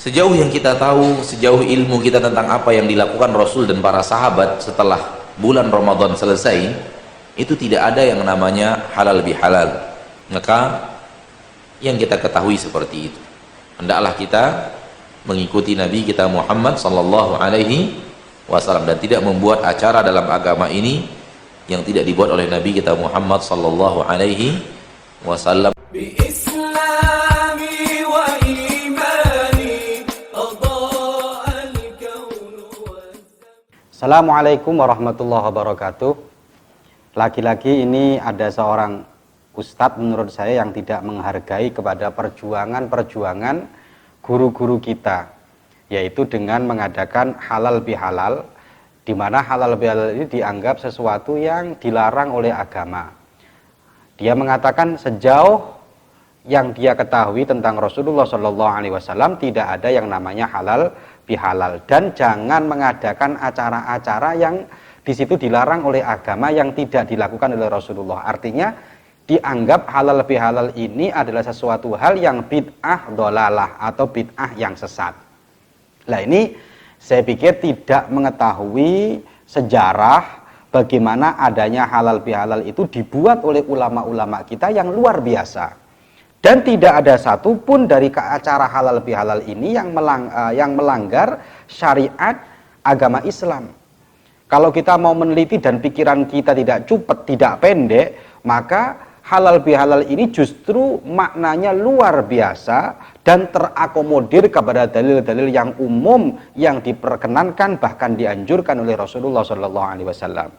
Sejauh yang kita tahu, sejauh ilmu kita tentang apa yang dilakukan Rasul dan para sahabat setelah bulan Ramadan selesai, itu tidak ada yang namanya halal bihalal. Maka yang kita ketahui seperti itu, hendaklah kita mengikuti Nabi kita Muhammad sallallahu alaihi wasallam dan tidak membuat acara dalam agama ini yang tidak dibuat oleh Nabi kita Muhammad sallallahu alaihi wasallam. Assalamualaikum warahmatullahi wabarakatuh. Lagi-lagi ini ada seorang ustadz menurut saya yang tidak menghargai kepada perjuangan guru-guru kita, yaitu dengan mengadakan halal bihalal, di mana halal bihalal ini dianggap sesuatu yang dilarang oleh agama. Dia mengatakan sejauh yang dia ketahui tentang Rasulullah SAW tidak ada yang namanya halal bihalal, dan jangan mengadakan acara-acara yang di situ dilarang oleh agama yang tidak dilakukan oleh Rasulullah. Artinya dianggap halal bihalal ini adalah sesuatu hal yang bid'ah dolalah atau bid'ah yang sesat. Nah, ini saya pikir tidak mengetahui sejarah bagaimana adanya halal bihalal itu dibuat oleh ulama-ulama kita yang luar biasa. Dan tidak ada satupun dari acara halal bihalal ini yang melanggar syariat agama Islam. Kalau kita mau meneliti dan pikiran kita tidak cupet, tidak pendek, maka halal bihalal ini justru maknanya luar biasa dan terakomodir kepada dalil-dalil yang umum yang diperkenankan bahkan dianjurkan oleh Rasulullah SAW.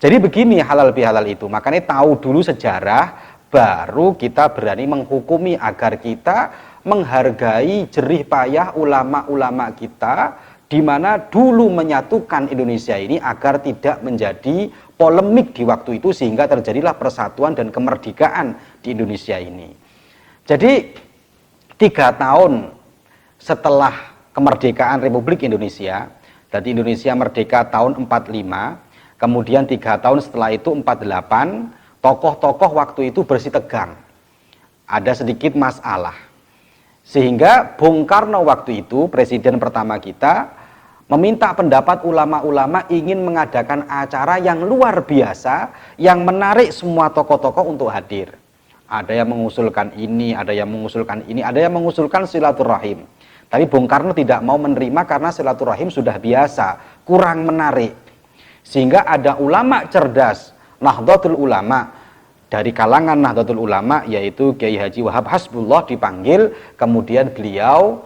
Jadi begini halal bihalal itu, makanya tahu dulu sejarah, baru kita berani menghukumi agar kita menghargai jerih payah ulama-ulama kita di mana dulu menyatukan Indonesia ini agar tidak menjadi polemik di waktu itu sehingga terjadilah persatuan dan kemerdekaan di Indonesia ini. Jadi 3 tahun setelah kemerdekaan Republik Indonesia, jadi Indonesia merdeka tahun 45, kemudian 3 tahun setelah itu 48, tokoh-tokoh waktu itu bersitegang, ada sedikit masalah, sehingga Bung Karno waktu itu presiden pertama kita meminta pendapat ulama-ulama ingin mengadakan acara yang luar biasa yang menarik semua tokoh-tokoh untuk hadir. Ada yang mengusulkan ini, ada yang mengusulkan ini, ada yang mengusulkan silaturahim. Tapi Bung Karno tidak mau menerima karena silaturahim sudah biasa, kurang menarik. Sehingga ada ulama cerdas, Nahdlatul Ulama, dari kalangan Nahdlatul Ulama yaitu Kiai Haji Wahab Hasbullah dipanggil, kemudian beliau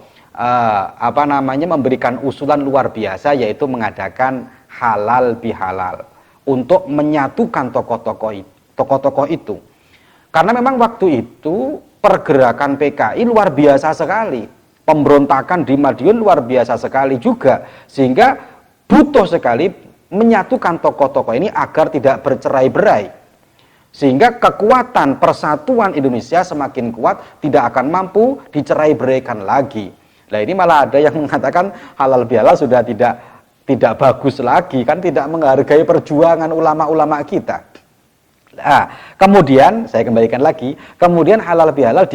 memberikan usulan luar biasa yaitu mengadakan halal bihalal untuk menyatukan tokoh-tokoh itu. Karena memang waktu itu pergerakan PKI luar biasa sekali, pemberontakan di Madiun luar biasa sekali juga, sehingga butuh sekali menyatukan tokoh-tokoh ini agar tidak bercerai-berai, sehingga kekuatan persatuan Indonesia semakin kuat, tidak akan mampu dicerai-beraikan lagi. Nah, ini malah ada yang mengatakan halal bihalal sudah tidak bagus lagi, kan tidak menghargai perjuangan ulama-ulama kita. Nah, kemudian saya kembalikan lagi, kemudian halal bihalal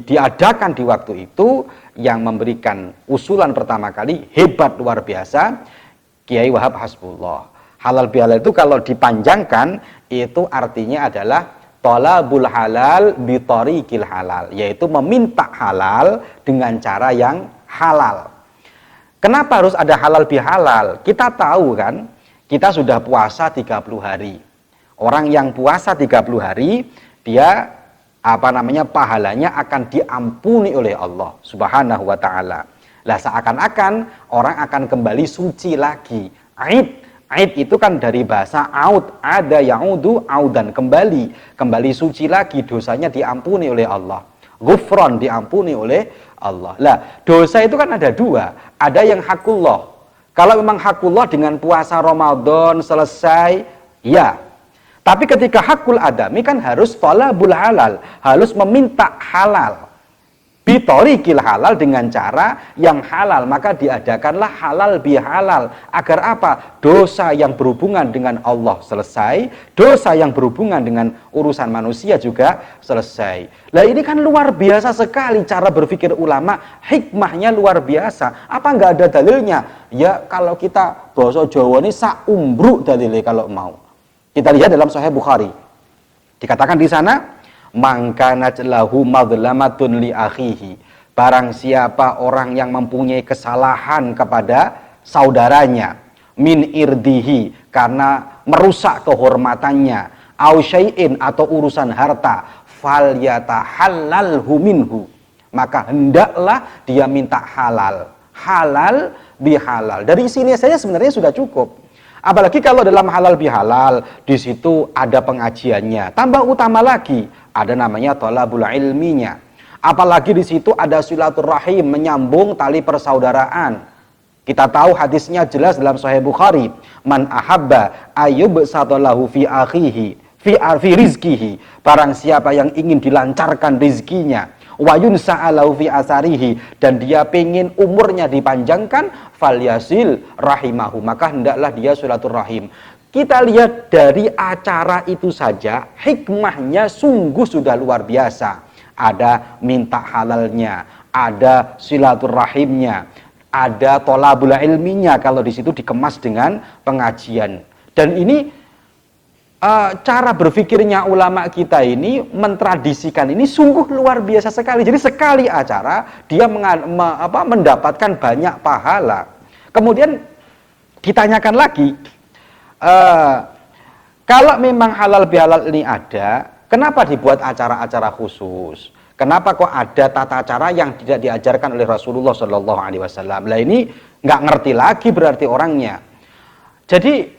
diadakan di waktu itu. Yang memberikan usulan pertama kali hebat luar biasa Kiai Wahab Hasbullah. Halal bihalal itu kalau dipanjangkan itu artinya adalah thalabul halal bi thariqil halal, yaitu meminta halal dengan cara yang halal. Kenapa harus ada halal bihalal? Kita tahu kan, kita sudah puasa 30 hari. Orang yang puasa 30 hari, dia pahalanya akan diampuni oleh Allah Subhanahu wa ta'ala. Lah, seakan-akan orang akan kembali suci lagi. Aid itu kan dari bahasa aud, ada yaudu audan, kembali suci lagi, dosanya diampuni oleh Allah. Ghufran, diampuni oleh Allah. Lah, dosa itu kan ada 2, ada yang hakullah. Kalau memang hakullah dengan puasa Ramadan selesai, ya. Tapi ketika hakul adami kan harus thalabul halal, harus meminta halal. Bi bitorikil halal, dengan cara yang halal, maka diadakanlah halal bihalal. Agar apa? Dosa yang berhubungan dengan Allah selesai, dosa yang berhubungan dengan urusan manusia juga selesai. Lah ini kan luar biasa sekali cara berpikir ulama, hikmahnya luar biasa. Apa nggak ada dalilnya? Ya kalau kita bahasa Jawa ini saumbruk dalilnya kalau mau. Kita lihat dalam Sahih Bukhari. Dikatakan di sana, mangkanat lahu madlamatun li akhihi, barang siapa orang yang mempunyai kesalahan kepada saudaranya, min irdihi, karena merusak kehormatannya, au syai'in, atau urusan harta, fal yatahallalhu minhu, maka hendaklah dia minta halal. Halal bihalal. Dari sini saja sebenarnya sudah cukup. Apalagi kalau dalam halal bihalal di situ ada pengajiannya. Tambah utama lagi, ada namanya thalabul ilminya. Apalagi di situ ada silaturahim, menyambung tali persaudaraan. Kita tahu hadisnya jelas dalam Sahih Bukhari, man ahabba ayyubsatalahu fi akhihi fi rizkihi, barang siapa yang ingin dilancarkan rizkinya, wa yunsa'alahu fi asarihi, dan dia pengen umurnya dipanjangkan, falyasil rahimahu, maka hendaklah dia silaturahim. Kita lihat dari acara itu saja, hikmahnya sungguh sudah luar biasa. Ada minta halalnya, ada silaturahimnya, ada thalabul ilminya kalau di situ dikemas dengan pengajian. Dan ini cara berpikirnya ulama kita ini mentradisikan ini sungguh luar biasa sekali. Jadi sekali acara dia mendapatkan banyak pahala. Kemudian ditanyakan lagi, kalau memang halal bihalal ini ada, kenapa dibuat acara-acara khusus? Kenapa kok ada tata cara yang tidak diajarkan oleh Rasulullah Shallallahu Alaihi Wasallam? Lah ini nggak ngerti lagi berarti orangnya. Jadi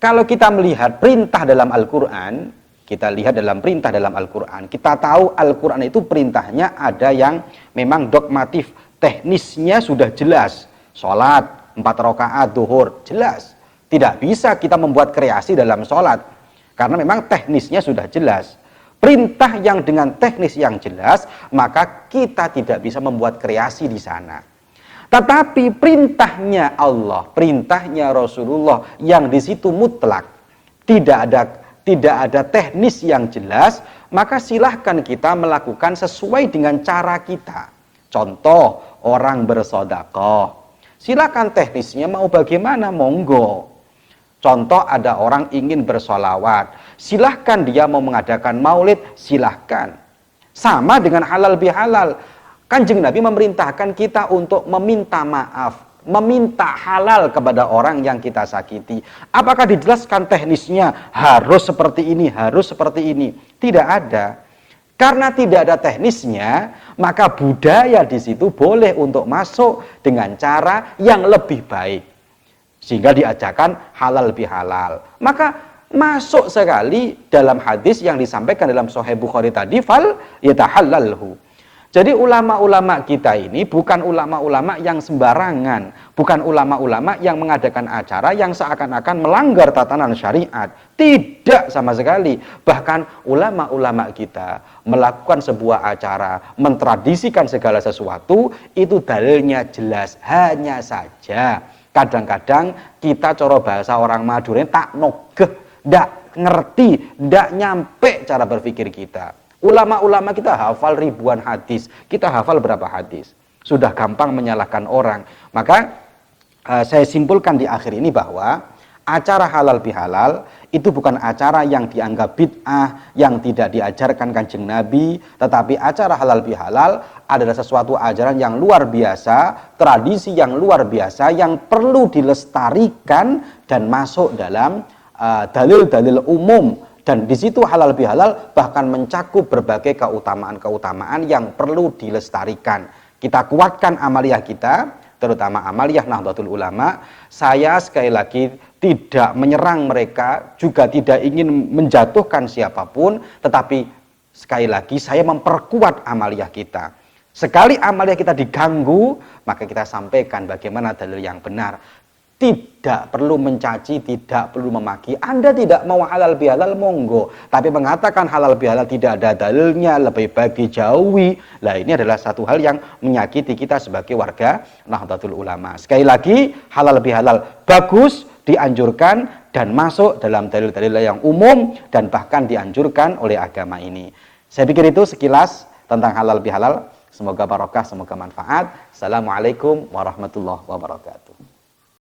kalau kita melihat perintah dalam Al-Quran, kita lihat dalam perintah dalam Al-Quran, kita tahu Al-Quran itu perintahnya ada yang memang dogmatif, teknisnya sudah jelas. Sholat 4 rakaat duhur, jelas. Tidak bisa kita membuat kreasi dalam sholat, karena memang teknisnya sudah jelas. Perintah yang dengan teknis yang jelas, maka kita tidak bisa membuat kreasi di sana. Tetapi perintahnya Allah, perintahnya Rasulullah yang di situ mutlak, tidak ada teknis yang jelas, maka silahkan kita melakukan sesuai dengan cara kita. Contoh, orang bersedekah, silahkan teknisnya mau bagaimana, monggo. Contoh, ada orang ingin bersolawat, silahkan dia mau mengadakan maulid, silahkan. Sama dengan halal bihalal. Kanjeng Nabi memerintahkan kita untuk meminta maaf, meminta halal kepada orang yang kita sakiti. Apakah dijelaskan teknisnya harus seperti ini, harus seperti ini? Tidak ada. Karena tidak ada teknisnya, maka budaya di situ boleh untuk masuk dengan cara yang lebih baik. Sehingga diajarkan halal bihalal. Maka masuk sekali dalam hadis yang disampaikan dalam Sahih Bukhari tadi, fal yatahallalhu. Jadi ulama-ulama kita ini bukan ulama-ulama yang sembarangan, bukan ulama-ulama yang mengadakan acara yang seakan-akan melanggar tatanan syariat. Tidak sama sekali. Bahkan ulama-ulama kita melakukan sebuah acara, mentradisikan segala sesuatu, itu dalilnya jelas. Hanya saja kadang-kadang kita cara bahasa orang Madura tak nogeh, ndak ngerti, ndak nyampe cara berpikir kita. Ulama-ulama kita hafal ribuan hadis, kita hafal berapa hadis, sudah gampang menyalahkan orang. Maka saya simpulkan di akhir ini bahwa acara halal bihalal itu bukan acara yang dianggap bid'ah, yang tidak diajarkan Kanjeng Nabi, tetapi acara halal bihalal adalah sesuatu ajaran yang luar biasa, tradisi yang luar biasa, yang perlu dilestarikan dan masuk dalam dalil-dalil umum. Dan di situ halal bihalal bahkan mencakup berbagai keutamaan-keutamaan yang perlu dilestarikan. Kita kuatkan amaliyah kita, terutama amaliyah Nahdlatul Ulama. Saya sekali lagi tidak menyerang mereka, juga tidak ingin menjatuhkan siapapun, tetapi sekali lagi saya memperkuat amaliyah kita. Sekali amaliyah kita diganggu, maka kita sampaikan bagaimana dalil yang benar. Tidak perlu mencaci, tidak perlu memaki. Anda tidak mau halal bihalal, monggo. Tapi mengatakan halal bihalal tidak ada dalilnya, lebih baik dijauhi. Lah ini adalah satu hal yang menyakiti kita sebagai warga Nahdlatul Ulama. Sekali lagi, halal bihalal bagus, dianjurkan, dan masuk dalam dalil-dalil yang umum, dan bahkan dianjurkan oleh agama ini. Saya pikir itu sekilas tentang halal bihalal. Semoga barokah, semoga manfaat. Assalamualaikum warahmatullahi wabarakatuh.